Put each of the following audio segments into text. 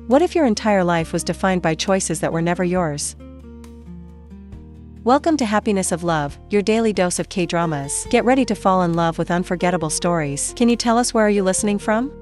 What if your entire life was defined by choices that were never yours? Welcome to Happiness of Love, your daily dose of K-dramas. Get ready to fall in love with unforgettable stories. Can you tell us where are you listening from?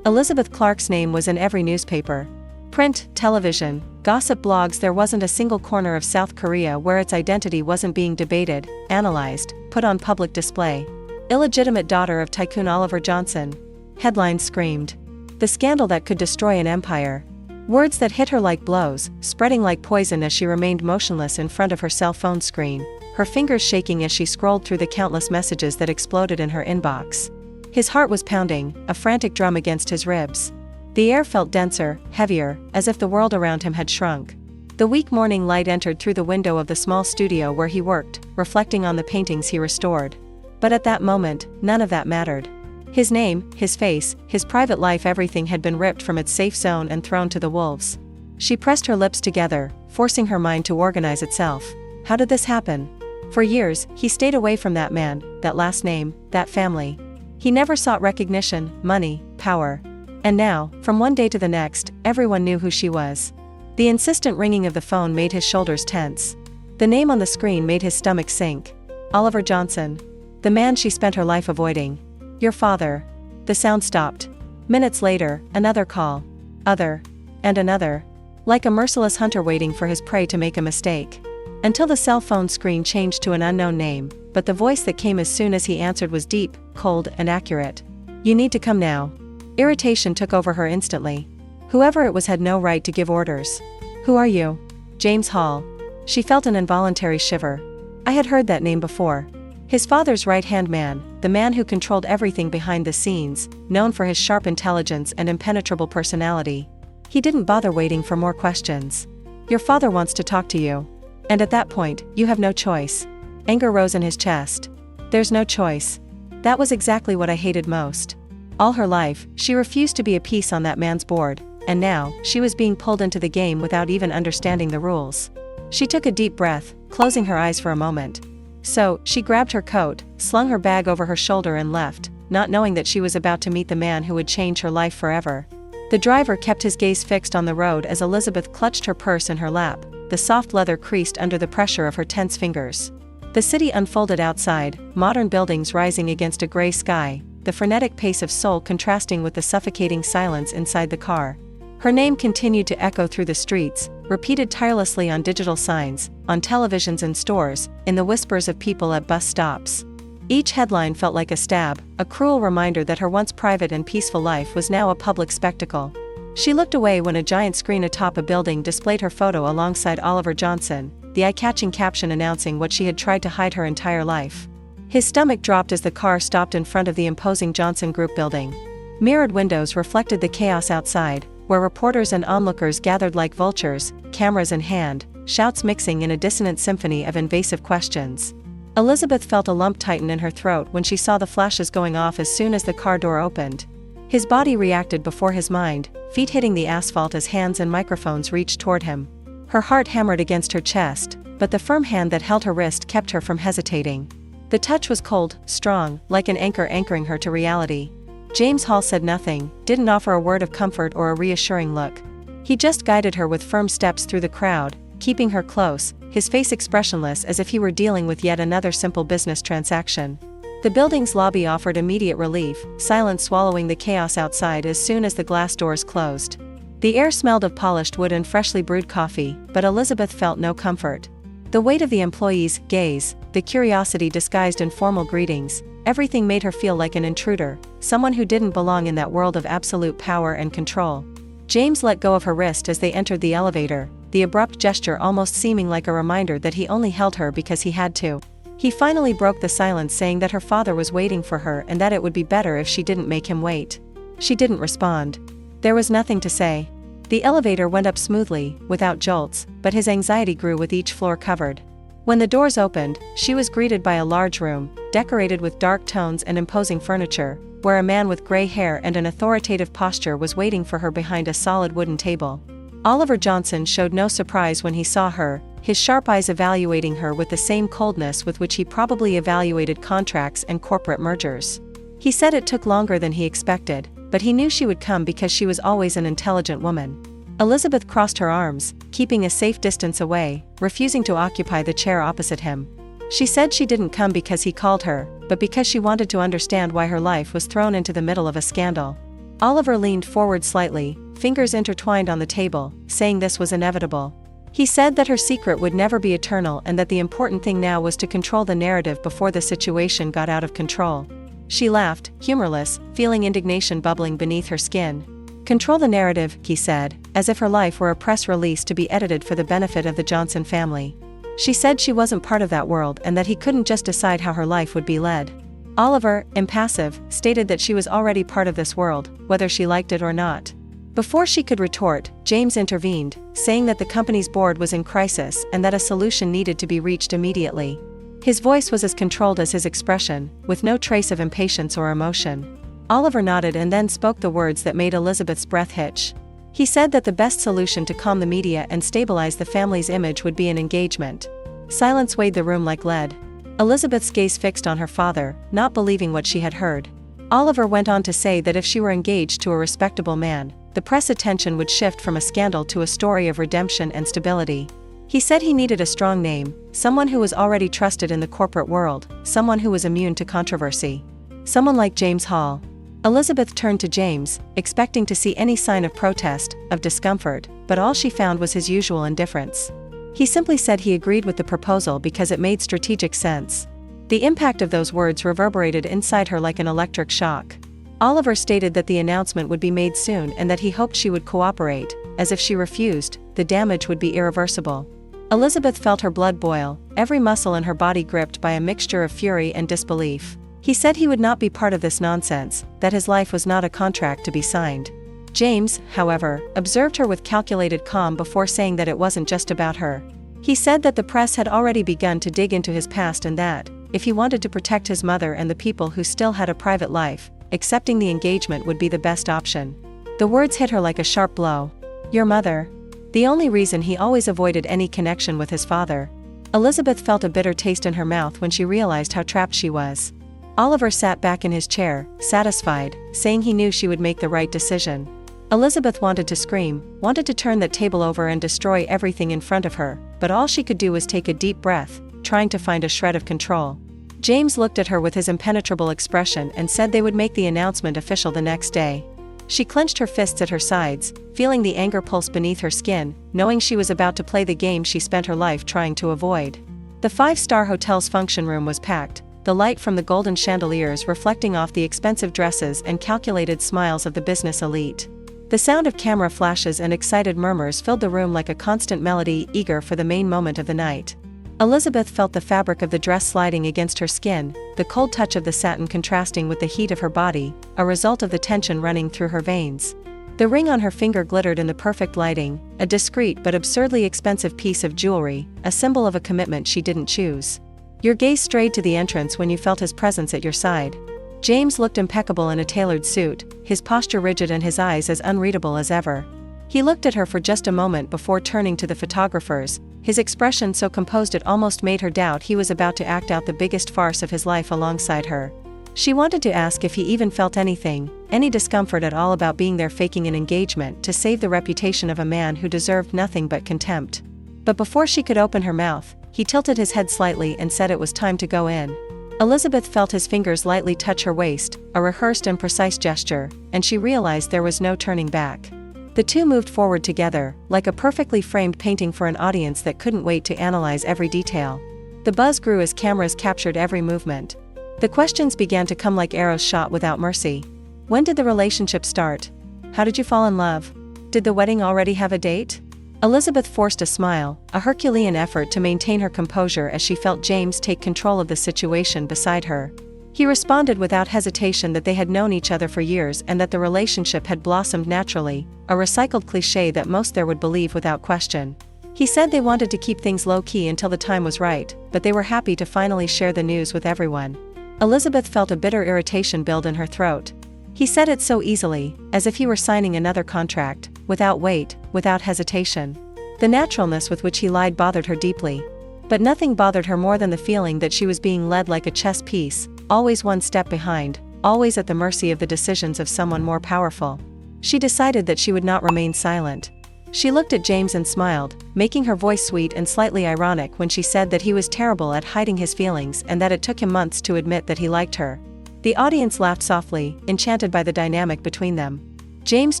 Elizabeth Clark's name was in every newspaper. Print, television, gossip blogs. There wasn't a single corner of South Korea where its identity wasn't being debated, analyzed, put on public display. Illegitimate daughter of tycoon Oliver Johnson. Headlines screamed. The scandal that could destroy an empire. Words that hit her like blows, spreading like poison as she remained motionless in front of her cell phone screen, her fingers shaking as she scrolled through the countless messages that exploded in her inbox. His heart was pounding, a frantic drum against his ribs. The air felt denser, heavier, as if the world around him had shrunk. The weak morning light entered through the window of the small studio where he worked, reflecting on the paintings he restored. But at that moment, none of that mattered. His name, his face, his private life, everything had been ripped from its safe zone and thrown to the wolves. She pressed her lips together, forcing her mind to organize itself. How did this happen? For years, he stayed away from that man, that last name, that family. He never sought recognition, money, power. And now, from one day to the next, everyone knew who she was. The insistent ringing of the phone made his shoulders tense. The name on the screen made his stomach sink. Oliver Johnson. The man she spent her life avoiding. Your father. The sound stopped. Minutes later, another call. Other. And another. Like a merciless hunter waiting for his prey to make a mistake. Until the cell phone screen changed to an unknown name, but the voice that came as soon as he answered was deep, cold, and accurate. You need to come now. Irritation took over her instantly. Whoever it was had no right to give orders. Who are you? James Hall. She felt an involuntary shiver. I had heard that name before. His father's right-hand man, the man who controlled everything behind the scenes, known for his sharp intelligence and impenetrable personality. He didn't bother waiting for more questions. Your father wants to talk to you. And at that point, you have no choice. Anger rose in his chest. There's no choice. That was exactly what I hated most. All her life, she refused to be a piece on that man's board, and now, she was being pulled into the game without even understanding the rules. She took a deep breath, closing her eyes for a moment. So, she grabbed her coat, slung her bag over her shoulder and left, not knowing that she was about to meet the man who would change her life forever. The driver kept his gaze fixed on the road as Elizabeth clutched her purse in her lap, the soft leather creased under the pressure of her tense fingers. The city unfolded outside, modern buildings rising against a gray sky, the frenetic pace of Seoul contrasting with the suffocating silence inside the car. Her name continued to echo through the streets, repeated tirelessly on digital signs, on televisions and stores, in the whispers of people at bus stops. Each headline felt like a stab, a cruel reminder that her once private and peaceful life was now a public spectacle. She looked away when a giant screen atop a building displayed her photo alongside Oliver Johnson, the eye-catching caption announcing what she had tried to hide her entire life. His stomach dropped as the car stopped in front of the imposing Johnson Group building. Mirrored windows reflected the chaos outside, where reporters and onlookers gathered like vultures, cameras in hand, shouts mixing in a dissonant symphony of invasive questions. Elizabeth felt a lump tighten in her throat when she saw the flashes going off as soon as the car door opened. His body reacted before his mind, feet hitting the asphalt as hands and microphones reached toward him. Her heart hammered against her chest, but the firm hand that held her wrist kept her from hesitating. The touch was cold, strong, like an anchor anchoring her to reality. James Hall said nothing, didn't offer a word of comfort or a reassuring look. He just guided her with firm steps through the crowd, keeping her close, his face expressionless as if he were dealing with yet another simple business transaction. The building's lobby offered immediate relief, silence swallowing the chaos outside as soon as the glass doors closed. The air smelled of polished wood and freshly brewed coffee, but Elizabeth felt no comfort. The weight of the employees' gaze, the curiosity disguised in formal greetings, everything made her feel like an intruder, someone who didn't belong in that world of absolute power and control. James let go of her wrist as they entered the elevator, the abrupt gesture almost seeming like a reminder that he only held her because he had to. He finally broke the silence, saying that her father was waiting for her and that it would be better if she didn't make him wait. She didn't respond. There was nothing to say. The elevator went up smoothly, without jolts, but his anxiety grew with each floor covered. When the doors opened, she was greeted by a large room, decorated with dark tones and imposing furniture, where a man with gray hair and an authoritative posture was waiting for her behind a solid wooden table. Oliver Johnson showed no surprise when he saw her, his sharp eyes evaluating her with the same coldness with which he probably evaluated contracts and corporate mergers. He said it took longer than he expected, but he knew she would come because she was always an intelligent woman. Elizabeth crossed her arms, keeping a safe distance away, refusing to occupy the chair opposite him. She said she didn't come because he called her, but because she wanted to understand why her life was thrown into the middle of a scandal. Oliver leaned forward slightly, fingers intertwined on the table, saying this was inevitable. He said that her secret would never be eternal and that the important thing now was to control the narrative before the situation got out of control. She laughed, humorless, feeling indignation bubbling beneath her skin. Control the narrative, he said, as if her life were a press release to be edited for the benefit of the Johnson family. She said she wasn't part of that world and that he couldn't just decide how her life would be led. Oliver, impassive, stated that she was already part of this world, whether she liked it or not. Before she could retort, James intervened, saying that the company's board was in crisis and that a solution needed to be reached immediately. His voice was as controlled as his expression, with no trace of impatience or emotion. Oliver nodded and then spoke the words that made Elizabeth's breath hitch. He said that the best solution to calm the media and stabilize the family's image would be an engagement. Silence weighed the room like lead. Elizabeth's gaze fixed on her father, not believing what she had heard. Oliver went on to say that if she were engaged to a respectable man, the press attention would shift from a scandal to a story of redemption and stability. He said he needed a strong name, someone who was already trusted in the corporate world, someone who was immune to controversy. Someone like James Hall. Elizabeth turned to James, expecting to see any sign of protest, of discomfort, but all she found was his usual indifference. He simply said he agreed with the proposal because it made strategic sense. The impact of those words reverberated inside her like an electric shock. Oliver stated that the announcement would be made soon and that he hoped she would cooperate, as if she refused, the damage would be irreversible. Elizabeth felt her blood boil, every muscle in her body gripped by a mixture of fury and disbelief. He said he would not be part of this nonsense, that his life was not a contract to be signed. James, however, observed her with calculated calm before saying that it wasn't just about her. He said that the press had already begun to dig into his past and that, if he wanted to protect his mother and the people who still had a private life, accepting the engagement would be the best option. The words hit her like a sharp blow. Your mother. The only reason he always avoided any connection with his father. Elizabeth felt a bitter taste in her mouth when she realized how trapped she was. Oliver sat back in his chair, satisfied, saying he knew she would make the right decision. Elizabeth wanted to scream, wanted to turn that table over and destroy everything in front of her, but all she could do was take a deep breath, trying to find a shred of control. James looked at her with his impenetrable expression and said they would make the announcement official the next day. She clenched her fists at her sides, feeling the anger pulse beneath her skin, knowing she was about to play the game she spent her life trying to avoid. The five-star hotel's function room was packed, the light from the golden chandeliers reflecting off the expensive dresses and calculated smiles of the business elite. The sound of camera flashes and excited murmurs filled the room like a constant melody, eager for the main moment of the night. Elizabeth felt the fabric of the dress sliding against her skin, the cold touch of the satin contrasting with the heat of her body, a result of the tension running through her veins. The ring on her finger glittered in the perfect lighting, a discreet but absurdly expensive piece of jewelry, a symbol of a commitment she didn't choose. Your gaze strayed to the entrance when you felt his presence at your side. James looked impeccable in a tailored suit, his posture rigid and his eyes as unreadable as ever. He looked at her for just a moment before turning to the photographers, his expression so composed it almost made her doubt he was about to act out the biggest farce of his life alongside her. She wanted to ask if he even felt anything, any discomfort at all about being there faking an engagement to save the reputation of a man who deserved nothing but contempt. But before she could open her mouth, he tilted his head slightly and said it was time to go in. Elizabeth felt his fingers lightly touch her waist, a rehearsed and precise gesture, and she realized there was no turning back. The two moved forward together, like a perfectly framed painting for an audience that couldn't wait to analyze every detail. The buzz grew as cameras captured every movement. The questions began to come like arrows shot without mercy. When did the relationship start? How did you fall in love? Did the wedding already have a date? Elizabeth forced a smile, a Herculean effort to maintain her composure as she felt James take control of the situation beside her. He responded without hesitation that they had known each other for years and that the relationship had blossomed naturally, a recycled cliché that most there would believe without question. He said they wanted to keep things low-key until the time was right, but they were happy to finally share the news with everyone. Elizabeth felt a bitter irritation build in her throat. He said it so easily, as if he were signing another contract, without weight, without hesitation. The naturalness with which he lied bothered her deeply. But nothing bothered her more than the feeling that she was being led like a chess piece, always one step behind, always at the mercy of the decisions of someone more powerful. She decided that she would not remain silent. She looked at James and smiled, making her voice sweet and slightly ironic when she said that he was terrible at hiding his feelings and that it took him months to admit that he liked her. The audience laughed softly, enchanted by the dynamic between them. James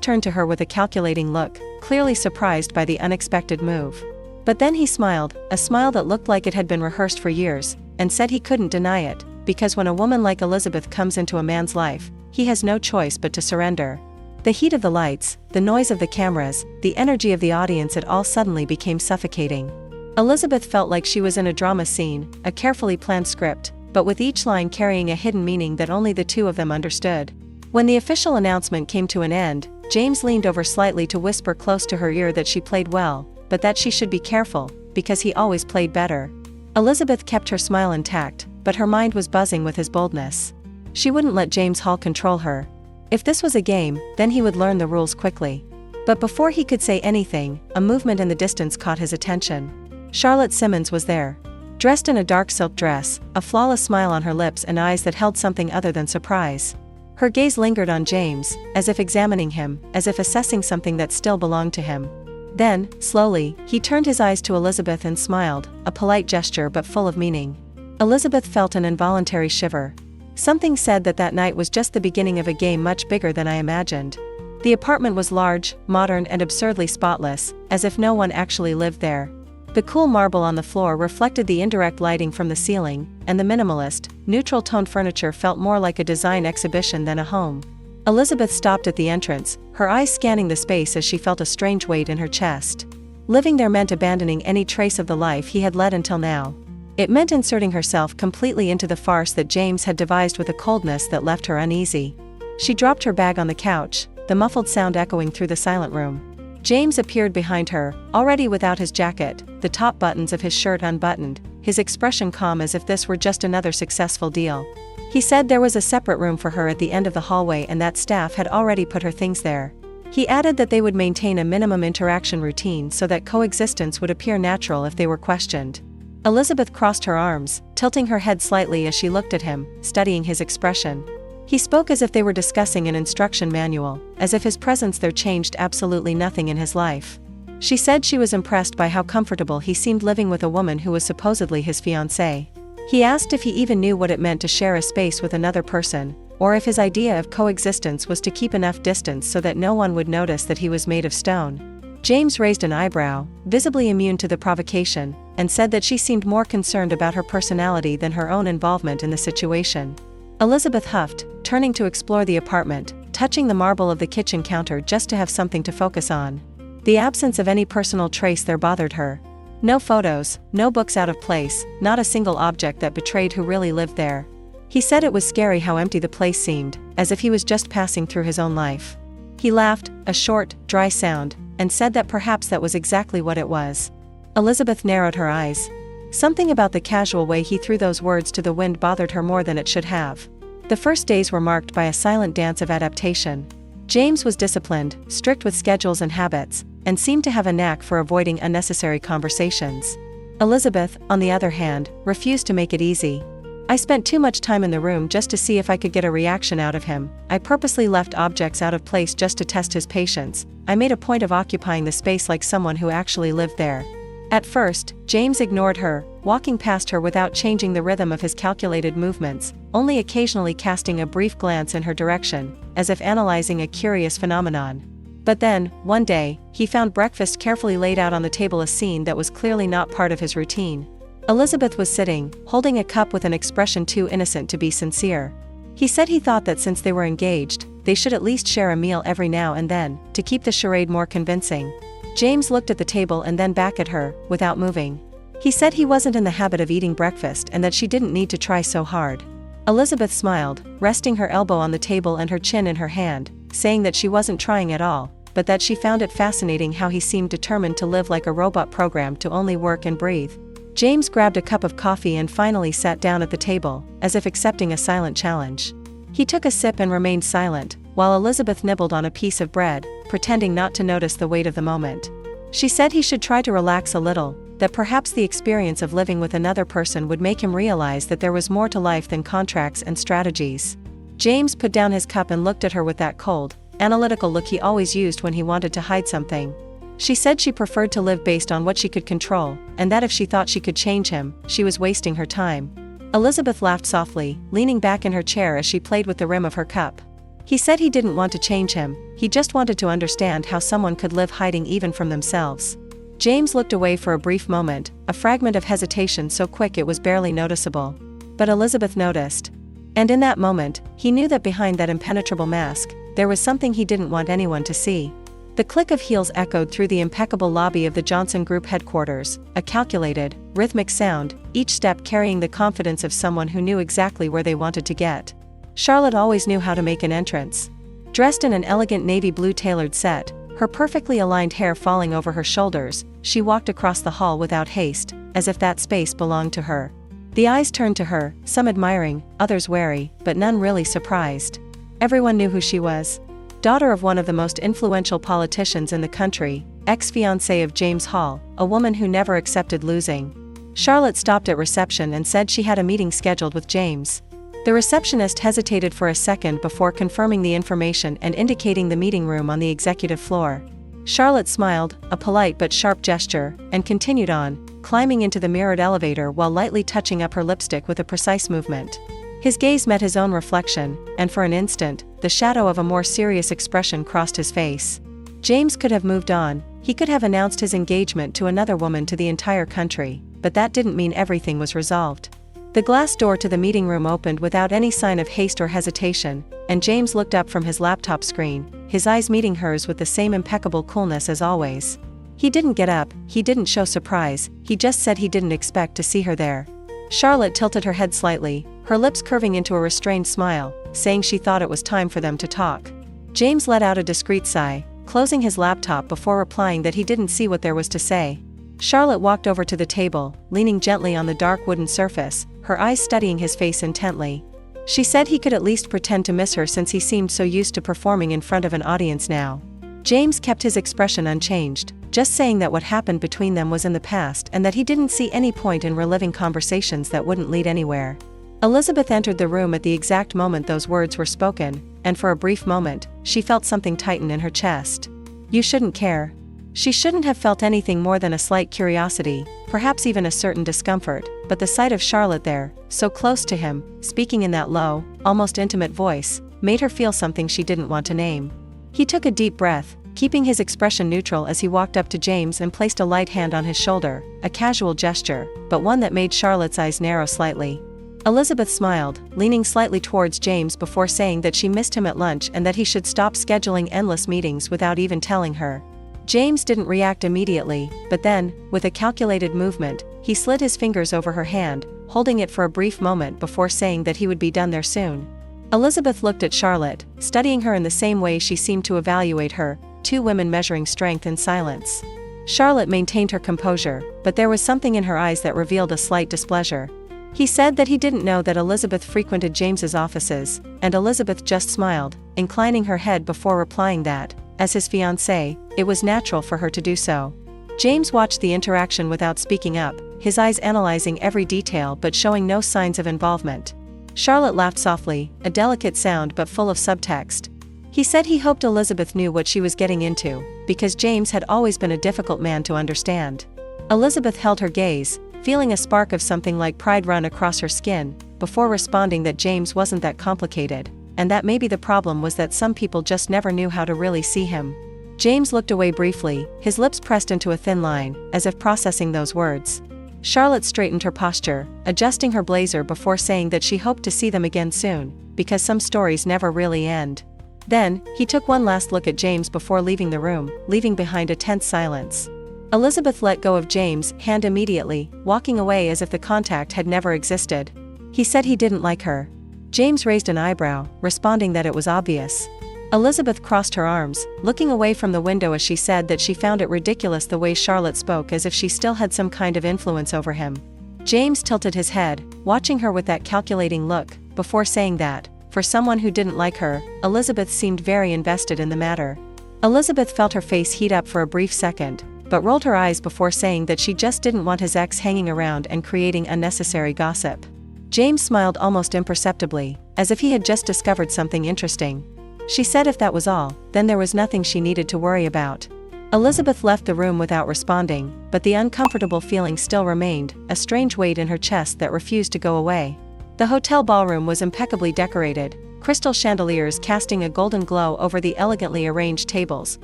turned to her with a calculating look, clearly surprised by the unexpected move. But then he smiled, a smile that looked like it had been rehearsed for years, and said he couldn't deny it, because when a woman like Elizabeth comes into a man's life, he has no choice but to surrender. The heat of the lights, the noise of the cameras, the energy of the audience, it all suddenly became suffocating. Elizabeth felt like she was in a drama scene, a carefully planned script, but with each line carrying a hidden meaning that only the two of them understood. When the official announcement came to an end, James leaned over slightly to whisper close to her ear that she played well, but that she should be careful, because he always played better. Elizabeth kept her smile intact, but her mind was buzzing with his boldness. She wouldn't let James Hall control her. If this was a game, then he would learn the rules quickly. But before he could say anything, a movement in the distance caught his attention. Charlotte Simmons was there. Dressed in a dark silk dress, a flawless smile on her lips and eyes that held something other than surprise. Her gaze lingered on James, as if examining him, as if assessing something that still belonged to him. Then, slowly, he turned his eyes to Elizabeth and smiled, a polite gesture but full of meaning. Elizabeth felt an involuntary shiver. Something said that that night was just the beginning of a game much bigger than I imagined. The apartment was large, modern and absurdly spotless, as if no one actually lived there. The cool marble on the floor reflected the indirect lighting from the ceiling, and the minimalist, neutral-toned furniture felt more like a design exhibition than a home. Elizabeth stopped at the entrance, her eyes scanning the space as she felt a strange weight in her chest. Living there meant abandoning any trace of the life he had led until now. It meant inserting herself completely into the farce that James had devised with a coldness that left her uneasy. She dropped her bag on the couch, the muffled sound echoing through the silent room. James appeared behind her, already without his jacket, the top buttons of his shirt unbuttoned, his expression calm as if this were just another successful deal. He said there was a separate room for her at the end of the hallway and that staff had already put her things there. He added that they would maintain a minimum interaction routine so that coexistence would appear natural if they were questioned. Elizabeth crossed her arms, tilting her head slightly as she looked at him, studying his expression. He spoke as if they were discussing an instruction manual, as if his presence there changed absolutely nothing in his life. She said she was impressed by how comfortable he seemed living with a woman who was supposedly his fiancée. He asked if he even knew what it meant to share a space with another person, or if his idea of coexistence was to keep enough distance so that no one would notice that he was made of stone. James raised an eyebrow, visibly immune to the provocation, and said that she seemed more concerned about her personality than her own involvement in the situation. Elizabeth huffed, turning to explore the apartment, touching the marble of the kitchen counter just to have something to focus on. The absence of any personal trace there bothered her. No photos, no books out of place, not a single object that betrayed who really lived there. He said it was scary how empty the place seemed, as if he was just passing through his own life. He laughed, a short, dry sound, and said that perhaps that was exactly what it was. Elizabeth narrowed her eyes. Something about the casual way he threw those words to the wind bothered her more than it should have. The first days were marked by a silent dance of adaptation. James was disciplined, strict with schedules and habits, and seemed to have a knack for avoiding unnecessary conversations. Elizabeth, on the other hand, refused to make it easy. I spent too much time in the room just to see if I could get a reaction out of him. I purposely left objects out of place just to test his patience. I made a point of occupying the space like someone who actually lived there. At first, James ignored her, walking past her without changing the rhythm of his calculated movements, only occasionally casting a brief glance in her direction, as if analyzing a curious phenomenon. But then, one day, he found breakfast carefully laid out on the table, a scene that was clearly not part of his routine. Elizabeth was sitting, holding a cup with an expression too innocent to be sincere. He said he thought that since they were engaged, they should at least share a meal every now and then, to keep the charade more convincing. James looked at the table and then back at her, without moving. He said he wasn't in the habit of eating breakfast and that she didn't need to try so hard. Elizabeth smiled, resting her elbow on the table and her chin in her hand, saying that she wasn't trying at all, but that she found it fascinating how he seemed determined to live like a robot programmed to only work and breathe. James grabbed a cup of coffee and finally sat down at the table, as if accepting a silent challenge. He took a sip and remained silent, while Elizabeth nibbled on a piece of bread, pretending not to notice the weight of the moment. She said he should try to relax a little, that perhaps the experience of living with another person would make him realize that there was more to life than contracts and strategies. James put down his cup and looked at her with that cold, analytical look he always used when he wanted to hide something. She said she preferred to live based on what she could control, and that if she thought she could change him, she was wasting her time. Elizabeth laughed softly, leaning back in her chair as she played with the rim of her cup. He said he didn't want to change him, he just wanted to understand how someone could live hiding even from themselves. James looked away for a brief moment, a fragment of hesitation so quick it was barely noticeable. But Elizabeth noticed. And in that moment, he knew that behind that impenetrable mask, there was something he didn't want anyone to see. The click of heels echoed through the impeccable lobby of the Johnson Group headquarters, a calculated, rhythmic sound, each step carrying the confidence of someone who knew exactly where they wanted to get. Charlotte always knew how to make an entrance. Dressed in an elegant navy blue tailored set, her perfectly aligned hair falling over her shoulders, she walked across the hall without haste, as if that space belonged to her. The eyes turned to her, some admiring, others wary, but none really surprised. Everyone knew who she was. Daughter of one of the most influential politicians in the country, ex-fiancée of James Hall, a woman who never accepted losing. Charlotte stopped at reception and said she had a meeting scheduled with James. The receptionist hesitated for a second before confirming the information and indicating the meeting room on the executive floor. Charlotte smiled, a polite but sharp gesture, and continued on, climbing into the mirrored elevator while lightly touching up her lipstick with a precise movement. His gaze met his own reflection, and for an instant, the shadow of a more serious expression crossed his face. James could have moved on, he could have announced his engagement to another woman to the entire country, but that didn't mean everything was resolved. The glass door to the meeting room opened without any sign of haste or hesitation, and James looked up from his laptop screen, his eyes meeting hers with the same impeccable coolness as always. He didn't get up, he didn't show surprise, he just said he didn't expect to see her there. Charlotte tilted her head slightly, her lips curving into a restrained smile, saying she thought it was time for them to talk. James let out a discreet sigh, closing his laptop before replying that he didn't see what there was to say. Charlotte walked over to the table, leaning gently on the dark wooden surface, her eyes studying his face intently. She said he could at least pretend to miss her since he seemed so used to performing in front of an audience now. James kept his expression unchanged, just saying that what happened between them was in the past and that he didn't see any point in reliving conversations that wouldn't lead anywhere. Elizabeth entered the room at the exact moment those words were spoken, and for a brief moment, she felt something tighten in her chest. You shouldn't care. She shouldn't have felt anything more than a slight curiosity, perhaps even a certain discomfort, but the sight of Charlotte there, so close to him, speaking in that low, almost intimate voice, made her feel something she didn't want to name. He took a deep breath, keeping his expression neutral as he walked up to James and placed a light hand on his shoulder, a casual gesture, but one that made Charlotte's eyes narrow slightly. Elizabeth smiled, leaning slightly towards James before saying that she missed him at lunch and that he should stop scheduling endless meetings without even telling her. James didn't react immediately, but then, with a calculated movement, he slid his fingers over her hand, holding it for a brief moment before saying that he would be done there soon. Elizabeth looked at Charlotte, studying her in the same way she seemed to evaluate her, two women measuring strength in silence. Charlotte maintained her composure, but there was something in her eyes that revealed a slight displeasure. He said that he didn't know that Elizabeth frequented James's offices, and Elizabeth just smiled, inclining her head before replying that, as his fiancée, it was natural for her to do so. James watched the interaction without speaking up, his eyes analyzing every detail but showing no signs of involvement. Charlotte laughed softly, a delicate sound but full of subtext. He said he hoped Elizabeth knew what she was getting into, because James had always been a difficult man to understand. Elizabeth held her gaze, feeling a spark of something like pride run across her skin, before responding that James wasn't that complicated, and that maybe the problem was that some people just never knew how to really see him. James looked away briefly, his lips pressed into a thin line, as if processing those words. Charlotte straightened her posture, adjusting her blazer before saying that she hoped to see them again soon, because some stories never really end. Then, he took one last look at James before leaving the room, leaving behind a tense silence. Elizabeth let go of James' hand immediately, walking away as if the contact had never existed. He said he didn't like her. James raised an eyebrow, responding that it was obvious. Elizabeth crossed her arms, looking away from the window as she said that she found it ridiculous the way Charlotte spoke as if she still had some kind of influence over him. James tilted his head, watching her with that calculating look, before saying that, for someone who didn't like her, Elizabeth seemed very invested in the matter. Elizabeth felt her face heat up for a brief second, but rolled her eyes before saying that she just didn't want his ex hanging around and creating unnecessary gossip. James smiled almost imperceptibly, as if he had just discovered something interesting. She said if that was all, then there was nothing she needed to worry about. Elizabeth left the room without responding, but the uncomfortable feeling still remained, a strange weight in her chest that refused to go away. The hotel ballroom was impeccably decorated, crystal chandeliers casting a golden glow over the elegantly arranged tables,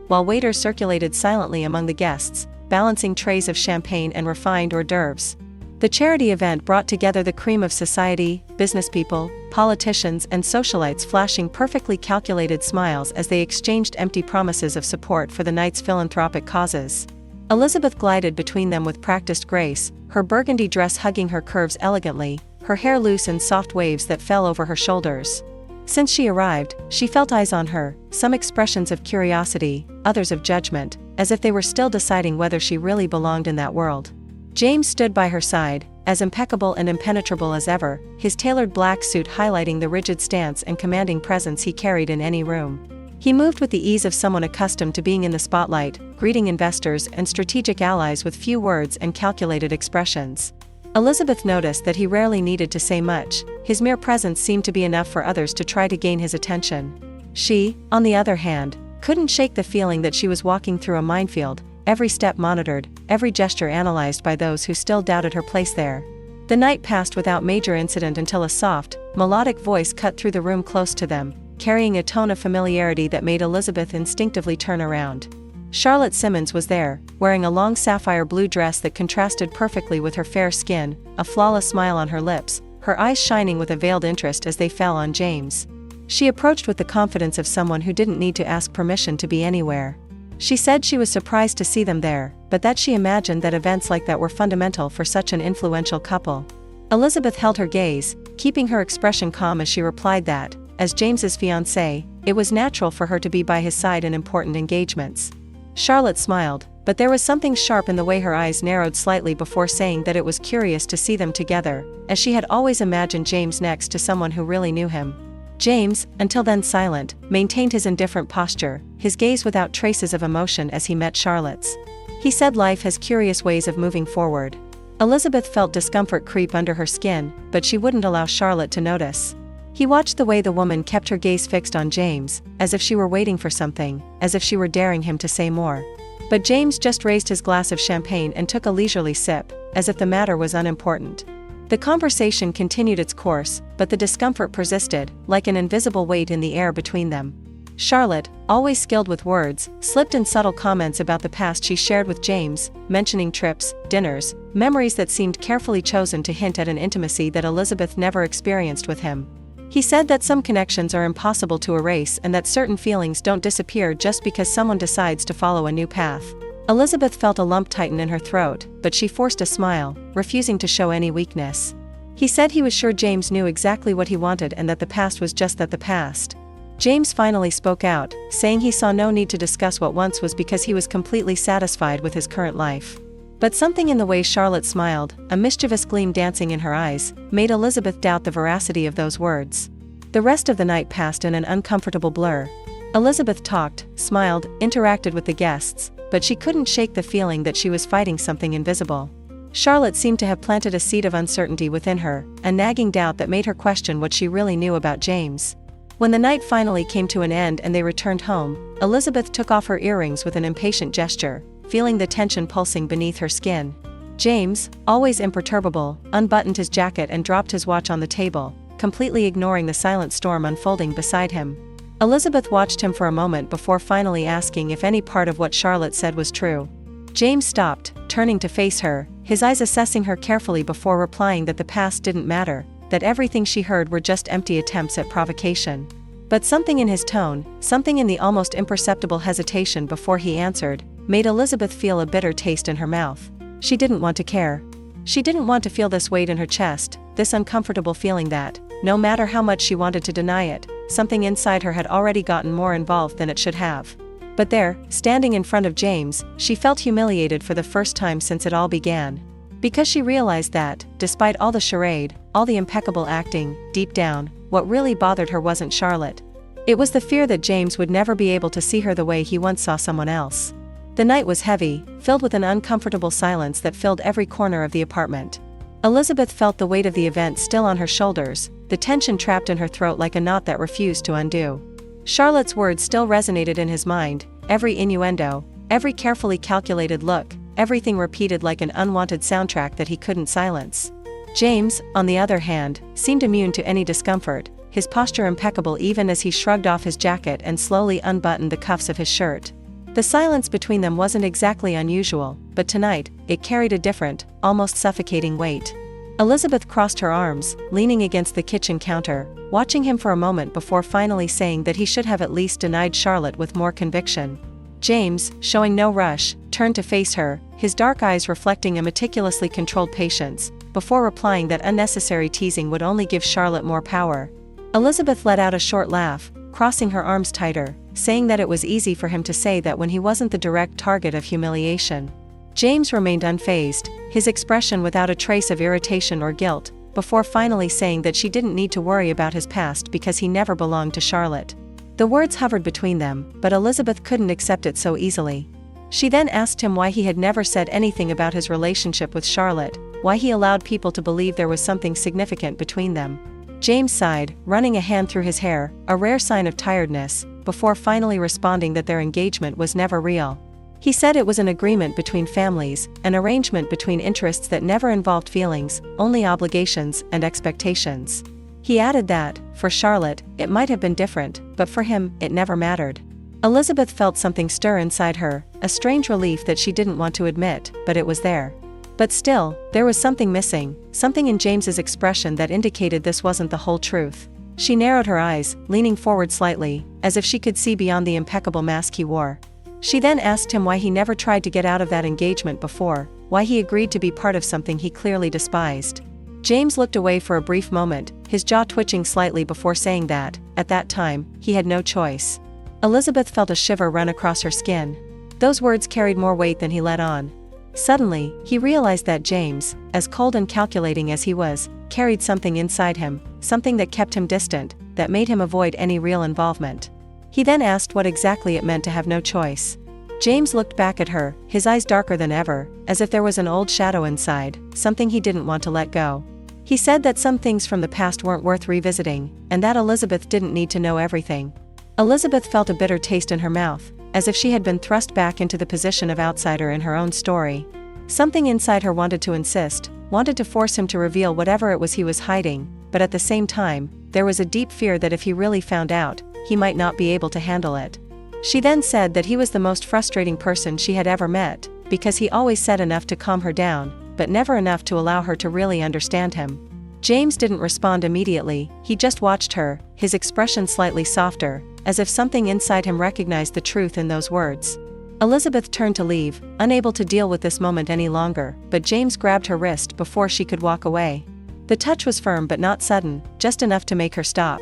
while waiters circulated silently among the guests, balancing trays of champagne and refined hors d'oeuvres. The charity event brought together the cream of society, businesspeople, politicians and socialites flashing perfectly calculated smiles as they exchanged empty promises of support for the night's philanthropic causes. Elizabeth glided between them with practiced grace, her burgundy dress hugging her curves elegantly, her hair loose in soft waves that fell over her shoulders. Since she arrived, she felt eyes on her, some expressions of curiosity, others of judgment, as if they were still deciding whether she really belonged in that world. James stood by her side, as impeccable and impenetrable as ever, his tailored black suit highlighting the rigid stance and commanding presence he carried in any room. He moved with the ease of someone accustomed to being in the spotlight, greeting investors and strategic allies with few words and calculated expressions. Elizabeth noticed that he rarely needed to say much, his mere presence seemed to be enough for others to try to gain his attention. She, on the other hand, couldn't shake the feeling that she was walking through a minefield, every step monitored, every gesture analyzed by those who still doubted her place there. The night passed without major incident until a soft, melodic voice cut through the room close to them, carrying a tone of familiarity that made Elizabeth instinctively turn around. Charlotte Simmons was there, wearing a long sapphire blue dress that contrasted perfectly with her fair skin, a flawless smile on her lips, her eyes shining with a veiled interest as they fell on James. She approached with the confidence of someone who didn't need to ask permission to be anywhere. She said she was surprised to see them there, but that she imagined that events like that were fundamental for such an influential couple. Elizabeth held her gaze, keeping her expression calm as she replied that, as James's fiancée, it was natural for her to be by his side in important engagements. Charlotte smiled, but there was something sharp in the way her eyes narrowed slightly before saying that it was curious to see them together, as she had always imagined James next to someone who really knew him. James, until then silent, maintained his indifferent posture, his gaze without traces of emotion as he met Charlotte's. He said life has curious ways of moving forward. Elizabeth felt discomfort creep under her skin, but she wouldn't allow Charlotte to notice. He watched the way the woman kept her gaze fixed on James, as if she were waiting for something, as if she were daring him to say more. But James just raised his glass of champagne and took a leisurely sip, as if the matter was unimportant. The conversation continued its course, but the discomfort persisted, like an invisible weight in the air between them. Charlotte, always skilled with words, slipped in subtle comments about the past she shared with James, mentioning trips, dinners, memories that seemed carefully chosen to hint at an intimacy that Elizabeth never experienced with him. He said that some connections are impossible to erase and that certain feelings don't disappear just because someone decides to follow a new path. Elizabeth felt a lump tighten in her throat, but she forced a smile, refusing to show any weakness. He said he was sure James knew exactly what he wanted and that the past was just that, the past. James finally spoke out, saying he saw no need to discuss what once was because he was completely satisfied with his current life. But something in the way Charlotte smiled, a mischievous gleam dancing in her eyes, made Elizabeth doubt the veracity of those words. The rest of the night passed in an uncomfortable blur. Elizabeth talked, smiled, interacted with the guests, but she couldn't shake the feeling that she was fighting something invisible. Charlotte seemed to have planted a seed of uncertainty within her, a nagging doubt that made her question what she really knew about James. When the night finally came to an end and they returned home, Elizabeth took off her earrings with an impatient gesture, feeling the tension pulsing beneath her skin. James, always imperturbable, unbuttoned his jacket and dropped his watch on the table, completely ignoring the silent storm unfolding beside him. Elizabeth watched him for a moment before finally asking if any part of what Charlotte said was true. James stopped, turning to face her, his eyes assessing her carefully before replying that the past didn't matter, that everything she heard were just empty attempts at provocation. But something in his tone, something in the almost imperceptible hesitation before he answered, made Elizabeth feel a bitter taste in her mouth. She didn't want to care. She didn't want to feel this weight in her chest, this uncomfortable feeling that, no matter how much she wanted to deny it, something inside her had already gotten more involved than it should have. But there, standing in front of James, she felt humiliated for the first time since it all began. Because she realized that, despite all the charade, all the impeccable acting, deep down, what really bothered her wasn't Charlotte. It was the fear that James would never be able to see her the way he once saw someone else. The night was heavy, filled with an uncomfortable silence that filled every corner of the apartment. Elizabeth felt the weight of the event still on her shoulders, the tension trapped in her throat like a knot that refused to undo. Charlotte's words still resonated in his mind, every innuendo, every carefully calculated look, everything repeated like an unwanted soundtrack that he couldn't silence. James, on the other hand, seemed immune to any discomfort, his posture impeccable even as he shrugged off his jacket and slowly unbuttoned the cuffs of his shirt. The silence between them wasn't exactly unusual, but tonight, it carried a different, almost suffocating weight. Elizabeth crossed her arms, leaning against the kitchen counter, watching him for a moment before finally saying that he should have at least denied Charlotte with more conviction. James, showing no rush, turned to face her, his dark eyes reflecting a meticulously controlled patience, before replying that unnecessary teasing would only give Charlotte more power. Elizabeth let out a short laugh, crossing her arms tighter, saying that it was easy for him to say that when he wasn't the direct target of humiliation. James remained unfazed, his expression without a trace of irritation or guilt, before finally saying that she didn't need to worry about his past because he never belonged to Charlotte. The words hovered between them, but Elizabeth couldn't accept it so easily. She then asked him why he had never said anything about his relationship with Charlotte, why he allowed people to believe there was something significant between them. James sighed, running a hand through his hair, a rare sign of tiredness, before finally responding that their engagement was never real. He said it was an agreement between families, an arrangement between interests that never involved feelings, only obligations and expectations. He added that, for Charlotte, it might have been different, but for him, it never mattered. Elizabeth felt something stir inside her, a strange relief that she didn't want to admit, but it was there. But still, there was something missing, something in James's expression that indicated this wasn't the whole truth. She narrowed her eyes, leaning forward slightly, as if she could see beyond the impeccable mask he wore. She then asked him why he never tried to get out of that engagement before, why he agreed to be part of something he clearly despised. James looked away for a brief moment, his jaw twitching slightly before saying that, at that time, he had no choice. Elizabeth felt a shiver run across her skin. Those words carried more weight than he let on. Suddenly, he realized that James, as cold and calculating as he was, carried something inside him, something that kept him distant, that made him avoid any real involvement. He then asked what exactly it meant to have no choice. James looked back at her, his eyes darker than ever, as if there was an old shadow inside, something he didn't want to let go. He said that some things from the past weren't worth revisiting, and that Elizabeth didn't need to know everything. Elizabeth felt a bitter taste in her mouth, as if she had been thrust back into the position of outsider in her own story. Something inside her wanted to insist, wanted to force him to reveal whatever it was he was hiding, but at the same time, there was a deep fear that if he really found out, he might not be able to handle it. She then said that he was the most frustrating person she had ever met, because he always said enough to calm her down, but never enough to allow her to really understand him. James didn't respond immediately, he just watched her, his expression slightly softer, as if something inside him recognized the truth in those words. Elizabeth turned to leave, unable to deal with this moment any longer, but James grabbed her wrist before she could walk away. The touch was firm but not sudden, just enough to make her stop.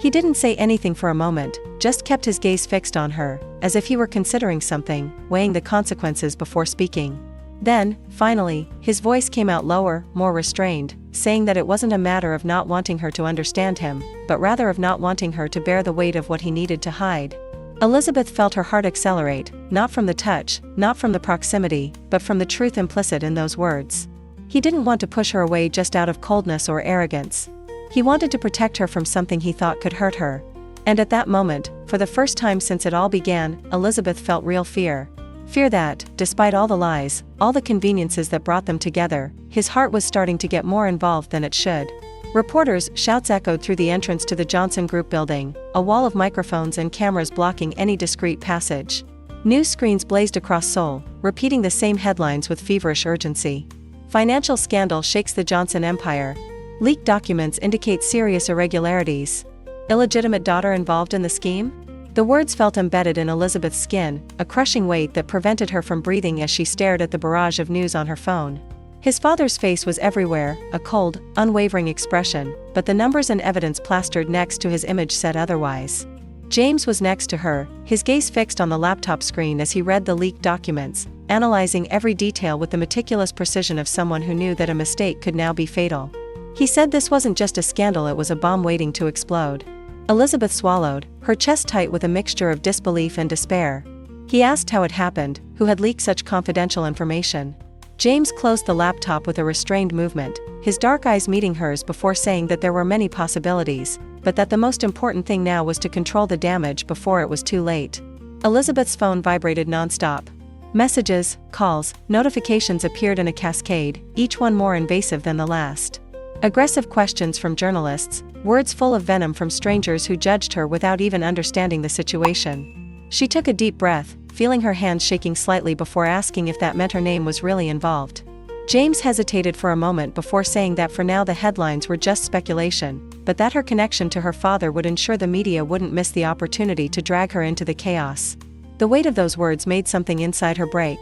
He didn't say anything for a moment, just kept his gaze fixed on her, as if he were considering something, weighing the consequences before speaking. Then, finally, his voice came out lower, more restrained, saying that it wasn't a matter of not wanting her to understand him, but rather of not wanting her to bear the weight of what he needed to hide. Elizabeth felt her heart accelerate, not from the touch, not from the proximity, but from the truth implicit in those words. He didn't want to push her away just out of coldness or arrogance. He wanted to protect her from something he thought could hurt her. And at that moment, for the first time since it all began, Elizabeth felt real fear. Fear that, despite all the lies, all the conveniences that brought them together, his heart was starting to get more involved than it should. Reporters' shouts echoed through the entrance to the Johnson Group building, a wall of microphones and cameras blocking any discreet passage. News screens blazed across Seoul, repeating the same headlines with feverish urgency. Financial scandal shakes the Johnson empire. Leaked documents indicate serious irregularities. Illegitimate daughter involved in the scheme? The words felt embedded in Elizabeth's skin, a crushing weight that prevented her from breathing as she stared at the barrage of news on her phone. His father's face was everywhere, a cold, unwavering expression, but the numbers and evidence plastered next to his image said otherwise. James was next to her, his gaze fixed on the laptop screen as he read the leaked documents, analyzing every detail with the meticulous precision of someone who knew that a mistake could now be fatal. He said this wasn't just a scandal, it was a bomb waiting to explode. Elizabeth swallowed, her chest tight with a mixture of disbelief and despair. He asked how it happened, who had leaked such confidential information. James closed the laptop with a restrained movement, his dark eyes meeting hers before saying that there were many possibilities, but that the most important thing now was to control the damage before it was too late. Elizabeth's phone vibrated nonstop. Messages, calls, notifications appeared in a cascade, each one more invasive than the last. Aggressive questions from journalists, words full of venom from strangers who judged her without even understanding the situation. She took a deep breath, feeling her hands shaking slightly before asking if that meant her name was really involved. James hesitated for a moment before saying that for now the headlines were just speculation, but that her connection to her father would ensure the media wouldn't miss the opportunity to drag her into the chaos. The weight of those words made something inside her break.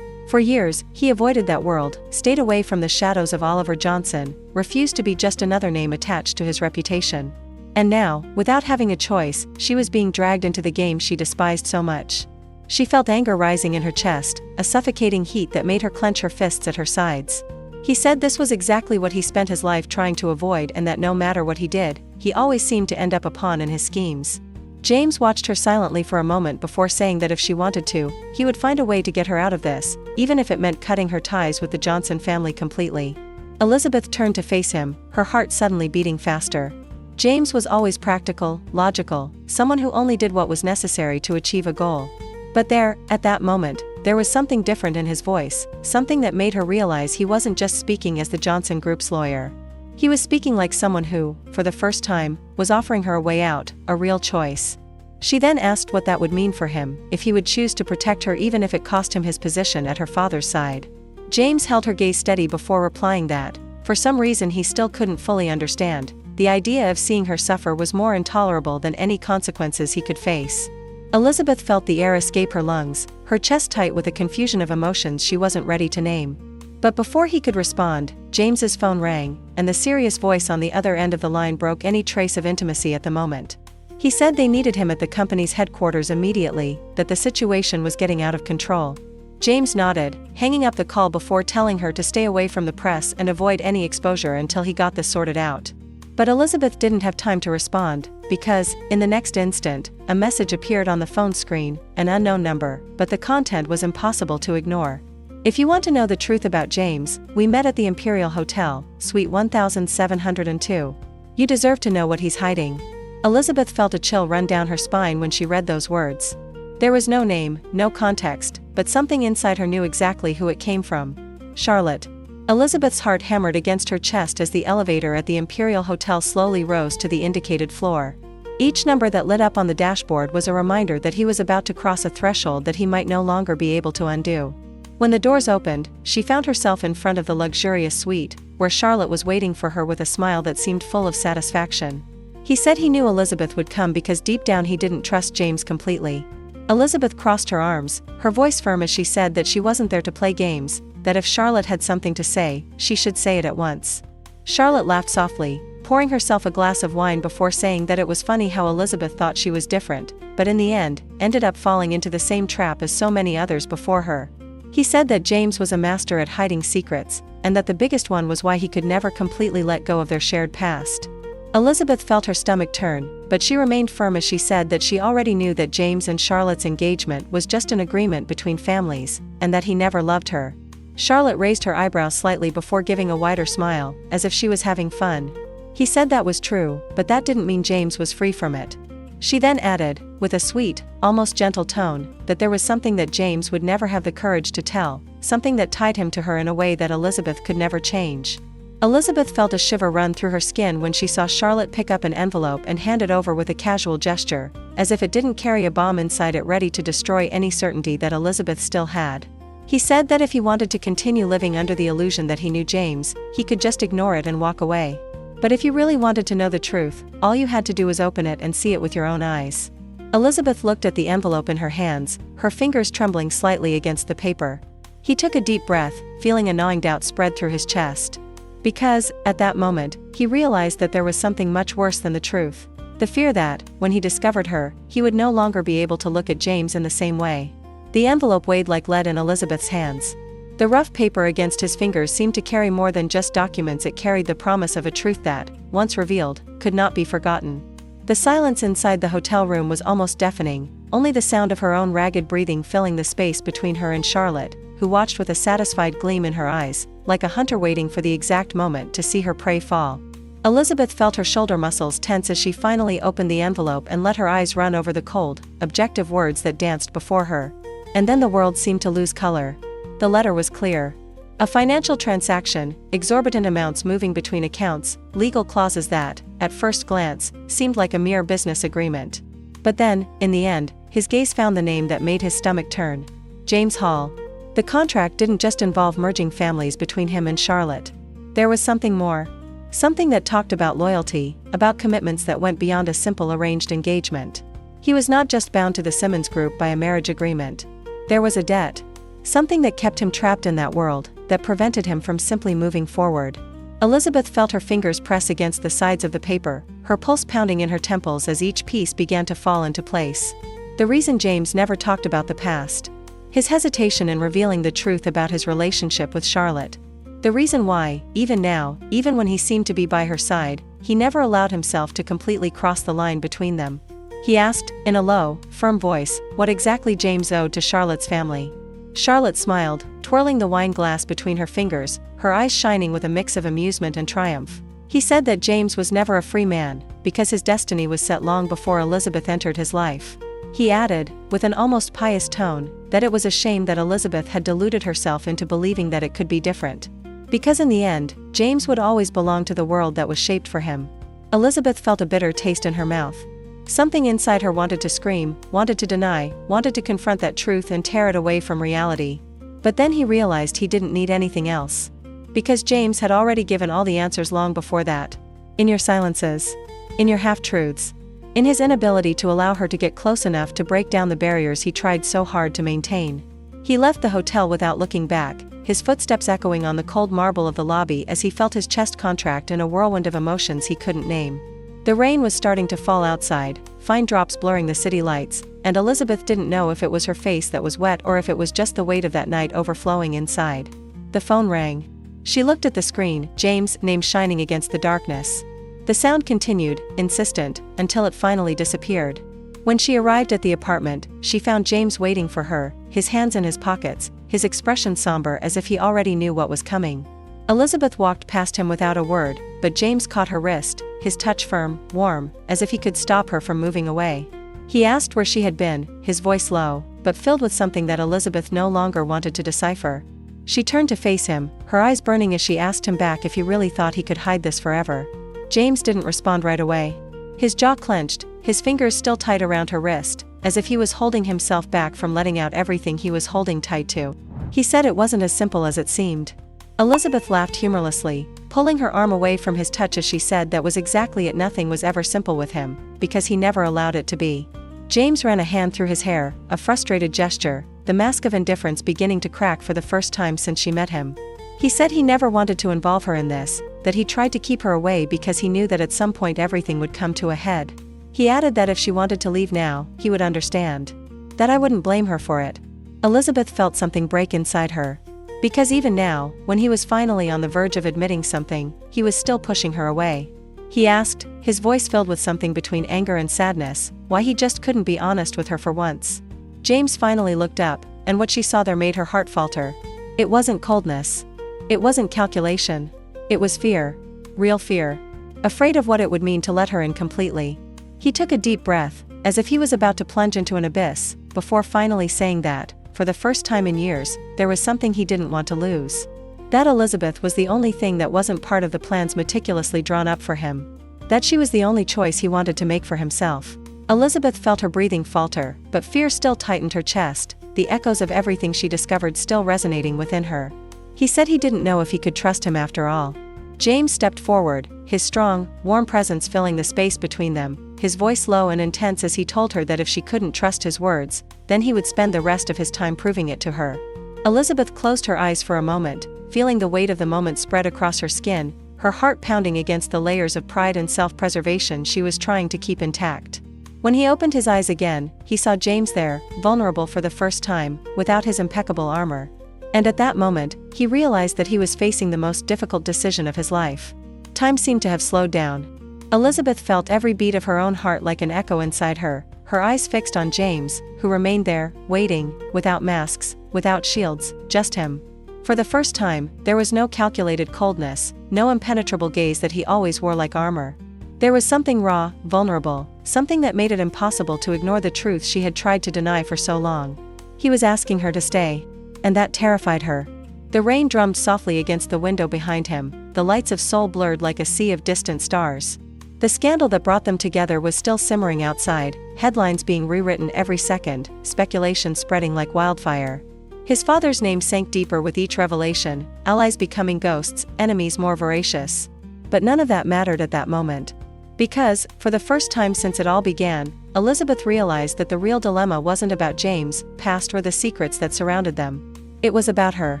For years, he avoided that world, stayed away from the shadows of Oliver Johnson, refused to be just another name attached to his reputation. And now, without having a choice, she was being dragged into the game she despised so much. She felt anger rising in her chest, a suffocating heat that made her clench her fists at her sides. He said this was exactly what he spent his life trying to avoid, and that no matter what he did, he always seemed to end up a pawn in his schemes. James watched her silently for a moment before saying that if she wanted to, he would find a way to get her out of this, even if it meant cutting her ties with the Johnson family completely. Elizabeth turned to face him, her heart suddenly beating faster. James was always practical, logical, someone who only did what was necessary to achieve a goal. But there, at that moment, there was something different in his voice, something that made her realize he wasn't just speaking as the Johnson Group's lawyer. He was speaking like someone who, for the first time, was offering her a way out, a real choice. She then asked what that would mean for him, if he would choose to protect her even if it cost him his position at her father's side. James held her gaze steady before replying that, for some reason he still couldn't fully understand, the idea of seeing her suffer was more intolerable than any consequences he could face. Elizabeth felt the air escape her lungs, her chest tight with a confusion of emotions she wasn't ready to name. But before he could respond, James's phone rang, and the serious voice on the other end of the line broke any trace of intimacy at the moment. He said they needed him at the company's headquarters immediately, that the situation was getting out of control. James nodded, hanging up the call before telling her to stay away from the press and avoid any exposure until he got this sorted out. But Elizabeth didn't have time to respond, because, in the next instant, a message appeared on the phone screen, an unknown number, but the content was impossible to ignore. If you want to know the truth about James, we met at the Imperial Hotel, Suite 1702. You deserve to know what he's hiding. Elizabeth felt a chill run down her spine when she read those words. There was no name, no context, but something inside her knew exactly who it came from. Charlotte. Elizabeth's heart hammered against her chest as the elevator at the Imperial Hotel slowly rose to the indicated floor. Each number that lit up on the dashboard was a reminder that he was about to cross a threshold that he might no longer be able to undo. When the doors opened, she found herself in front of the luxurious suite, where Charlotte was waiting for her with a smile that seemed full of satisfaction. He said he knew Elizabeth would come because deep down he didn't trust James completely. Elizabeth crossed her arms, her voice firm as she said that she wasn't there to play games, that if Charlotte had something to say, she should say it at once. Charlotte laughed softly, pouring herself a glass of wine before saying that it was funny how Elizabeth thought she was different, but in the end, ended up falling into the same trap as so many others before her. He said that James was a master at hiding secrets, and that the biggest one was why he could never completely let go of their shared past. Elizabeth felt her stomach turn, but she remained firm as she said that she already knew that James and Charlotte's engagement was just an agreement between families, and that he never loved her. Charlotte raised her eyebrows slightly before giving a wider smile, as if she was having fun. He said that was true, but that didn't mean James was free from it. She then added, with a sweet, almost gentle tone, that there was something that James would never have the courage to tell, something that tied him to her in a way that Elizabeth could never change. Elizabeth felt a shiver run through her skin when she saw Charlotte pick up an envelope and hand it over with a casual gesture, as if it didn't carry a bomb inside it ready to destroy any certainty that Elizabeth still had. He said that if he wanted to continue living under the illusion that he knew James, he could just ignore it and walk away. But if you really wanted to know the truth, all you had to do was open it and see it with your own eyes. Elizabeth looked at the envelope in her hands, her fingers trembling slightly against the paper. He took a deep breath, feeling a gnawing doubt spread through his chest. Because, at that moment, he realized that there was something much worse than the truth. The fear that, when he discovered her, he would no longer be able to look at James in the same way. The envelope weighed like lead in Elizabeth's hands. The rough paper against his fingers seemed to carry more than just documents. It carried the promise of a truth that, once revealed, could not be forgotten. The silence inside the hotel room was almost deafening, only the sound of her own ragged breathing filling the space between her and Charlotte, who watched with a satisfied gleam in her eyes, like a hunter waiting for the exact moment to see her prey fall. Elizabeth felt her shoulder muscles tense as she finally opened the envelope and let her eyes run over the cold, objective words that danced before her. And then the world seemed to lose color. The letter was clear. A financial transaction, exorbitant amounts moving between accounts, legal clauses that, at first glance, seemed like a mere business agreement. But then, in the end, his gaze found the name that made his stomach turn. James Hall. The contract didn't just involve merging families between him and Charlotte. There was something more. Something that talked about loyalty, about commitments that went beyond a simple arranged engagement. He was not just bound to the Simmons Group by a marriage agreement. There was a debt. Something that kept him trapped in that world, that prevented him from simply moving forward. Elizabeth felt her fingers press against the sides of the paper, her pulse pounding in her temples as each piece began to fall into place. The reason James never talked about the past. His hesitation in revealing the truth about his relationship with Charlotte. The reason why, even now, even when he seemed to be by her side, he never allowed himself to completely cross the line between them. He asked, in a low, firm voice, what exactly James owed to Charlotte's family. Charlotte smiled, twirling the wine glass between her fingers, her eyes shining with a mix of amusement and triumph. He said that James was never a free man, because his destiny was set long before Elizabeth entered his life. He added, with an almost pious tone, that it was a shame that Elizabeth had deluded herself into believing that it could be different. Because in the end, James would always belong to the world that was shaped for him. Elizabeth felt a bitter taste in her mouth. Something inside her wanted to scream, wanted to deny, wanted to confront that truth and tear it away from reality. But then he realized he didn't need anything else. Because James had already given all the answers long before that. In your silences. In your half-truths. In his inability to allow her to get close enough to break down the barriers he tried so hard to maintain. He left the hotel without looking back, his footsteps echoing on the cold marble of the lobby as he felt his chest contract in a whirlwind of emotions he couldn't name. The rain was starting to fall outside, fine drops blurring the city lights, and Elizabeth didn't know if it was her face that was wet or if it was just the weight of that night overflowing inside. The phone rang. She looked at the screen, James' name shining against the darkness. The sound continued, insistent, until it finally disappeared. When she arrived at the apartment, she found James waiting for her, his hands in his pockets, his expression somber as if he already knew what was coming. Elizabeth walked past him without a word, but James caught her wrist, his touch firm, warm, as if he could stop her from moving away. He asked where she had been, his voice low, but filled with something that Elizabeth no longer wanted to decipher. She turned to face him, her eyes burning as she asked him back if he really thought he could hide this forever. James didn't respond right away. His jaw clenched, his fingers still tight around her wrist, as if he was holding himself back from letting out everything he was holding tight to. He said it wasn't as simple as it seemed. Elizabeth laughed humorlessly, pulling her arm away from his touch as she said that was exactly it. Nothing was ever simple with him, because he never allowed it to be. James ran a hand through his hair, a frustrated gesture, the mask of indifference beginning to crack for the first time since she met him. He said he never wanted to involve her in this, that he tried to keep her away because he knew that at some point everything would come to a head. He added that if she wanted to leave now, he would understand. That I wouldn't blame her for it. Elizabeth felt something break inside her. Because even now, when he was finally on the verge of admitting something, he was still pushing her away. He asked, his voice filled with something between anger and sadness, why he just couldn't be honest with her for once. James finally looked up, and what she saw there made her heart falter. It wasn't coldness. It wasn't calculation. It was fear. Real fear. Afraid of what it would mean to let her in completely. He took a deep breath, as if he was about to plunge into an abyss, before finally saying that, for the first time in years, there was something he didn't want to lose. That Elizabeth was the only thing that wasn't part of the plans meticulously drawn up for him. That she was the only choice he wanted to make for himself. Elizabeth felt her breathing falter, but fear still tightened her chest, the echoes of everything she discovered still resonating within her. He said he didn't know if he could trust him after all. James stepped forward, his strong, warm presence filling the space between them, his voice low and intense as he told her that if she couldn't trust his words, then he would spend the rest of his time proving it to her. Elizabeth closed her eyes for a moment, feeling the weight of the moment spread across her skin, her heart pounding against the layers of pride and self-preservation she was trying to keep intact. When he opened his eyes again, he saw James there, vulnerable for the first time, without his impeccable armor. And at that moment, he realized that he was facing the most difficult decision of his life. Time seemed to have slowed down. Elizabeth felt every beat of her own heart like an echo inside her her eyes fixed on James, who remained there, waiting, without masks, without shields, just him. For the first time, there was no calculated coldness, no impenetrable gaze that he always wore like armor. There was something raw, vulnerable, something that made it impossible to ignore the truth she had tried to deny for so long. He was asking her to stay. And that terrified her. The rain drummed softly against the window behind him, the lights of Seoul blurred like a sea of distant stars. The scandal that brought them together was still simmering outside, headlines being rewritten every second, speculation spreading like wildfire. His father's name sank deeper with each revelation, allies becoming ghosts, enemies more voracious. But none of that mattered at that moment. Because, for the first time since it all began, Elizabeth realized that the real dilemma wasn't about James' past or the secrets that surrounded them. It was about her.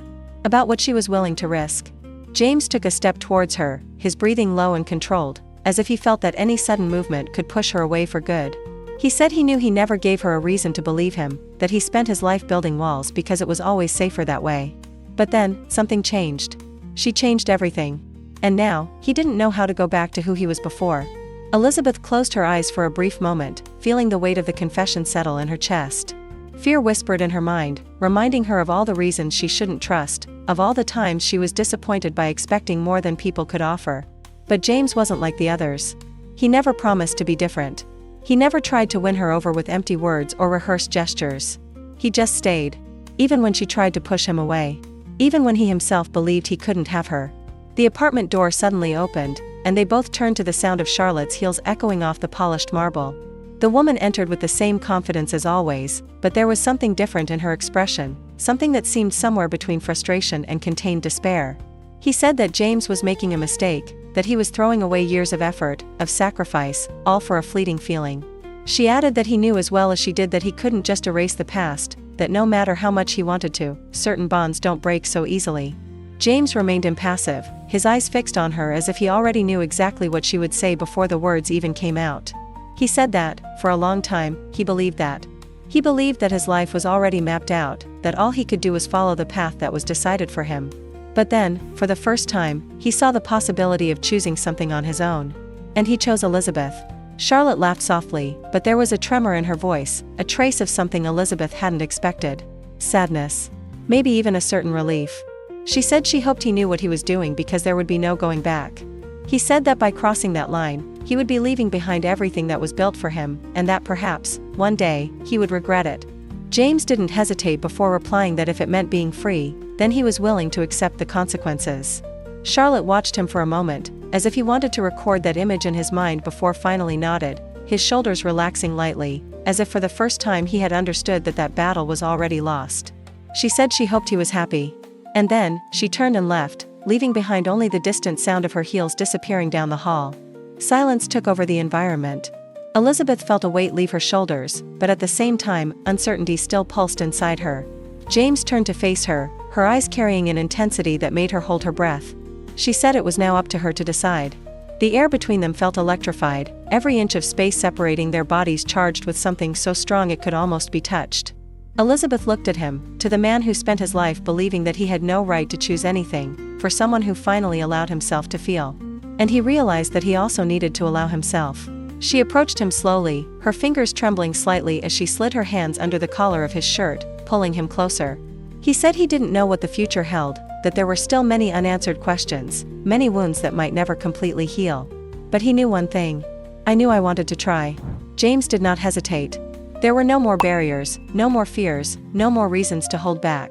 About what she was willing to risk. James took a step towards her, his breathing low and controlled, as if he felt that any sudden movement could push her away for good. He said he knew he never gave her a reason to believe him, that he spent his life building walls because it was always safer that way. But then, something changed. She changed everything. And now, he didn't know how to go back to who he was before. Elizabeth closed her eyes for a brief moment, feeling the weight of the confession settle in her chest. Fear whispered in her mind, reminding her of all the reasons she shouldn't trust, of all the times she was disappointed by expecting more than people could offer. But James wasn't like the others. He never promised to be different. He never tried to win her over with empty words or rehearsed gestures. He just stayed. Even when she tried to push him away. Even when he himself believed he couldn't have her. The apartment door suddenly opened, and they both turned to the sound of Charlotte's heels echoing off the polished marble. The woman entered with the same confidence as always, but there was something different in her expression, something that seemed somewhere between frustration and contained despair. He said that James was making a mistake, that he was throwing away years of effort, of sacrifice, all for a fleeting feeling. She added that he knew as well as she did that he couldn't just erase the past, that no matter how much he wanted to, certain bonds don't break so easily. James remained impassive, his eyes fixed on her as if he already knew exactly what she would say before the words even came out. He said that, for a long time, he believed that. He believed that his life was already mapped out, that all he could do was follow the path that was decided for him. But then, for the first time, he saw the possibility of choosing something on his own. And he chose Elizabeth. Charlotte laughed softly, but there was a tremor in her voice, a trace of something Elizabeth hadn't expected. Sadness. Maybe even a certain relief. She said she hoped he knew what he was doing because there would be no going back. He said that by crossing that line, he would be leaving behind everything that was built for him, and that perhaps, one day, he would regret it. James didn't hesitate before replying that if it meant being free, then he was willing to accept the consequences. Charlotte watched him for a moment, as if he wanted to record that image in his mind before finally nodded, his shoulders relaxing lightly, as if for the first time he had understood that that battle was already lost. She said she hoped he was happy. And then, she turned and left, leaving behind only the distant sound of her heels disappearing down the hall. Silence took over the environment. Elizabeth felt a weight leave her shoulders, but at the same time, uncertainty still pulsed inside her. James turned to face her, her eyes carrying an intensity that made her hold her breath. She said it was now up to her to decide. The air between them felt electrified, every inch of space separating their bodies charged with something so strong it could almost be touched. Elizabeth looked at him, to the man who spent his life believing that he had no right to choose anything, for someone who finally allowed himself to feel. And he realized that he also needed to allow himself. She approached him slowly, her fingers trembling slightly as she slid her hands under the collar of his shirt, pulling him closer. He said he didn't know what the future held, that there were still many unanswered questions, many wounds that might never completely heal. But he knew one thing. I knew I wanted to try. James did not hesitate. There were no more barriers, no more fears, no more reasons to hold back.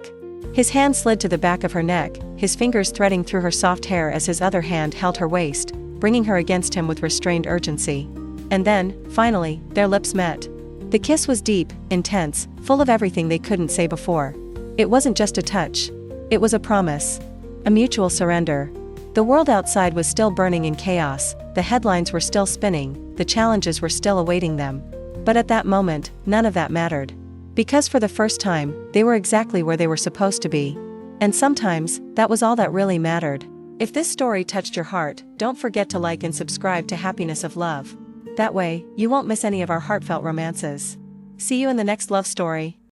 His hand slid to the back of her neck, his fingers threading through her soft hair as his other hand held her waist, bringing her against him with restrained urgency. And then, finally, their lips met. The kiss was deep, intense, full of everything they couldn't say before. It wasn't just a touch. It was a promise. A mutual surrender. The world outside was still burning in chaos, the headlines were still spinning, the challenges were still awaiting them. But at that moment, none of that mattered. Because for the first time, they were exactly where they were supposed to be. And sometimes, that was all that really mattered. If this story touched your heart, don't forget to like and subscribe to Happiness of Love. That way, you won't miss any of our heartfelt romances. See you in the next love story.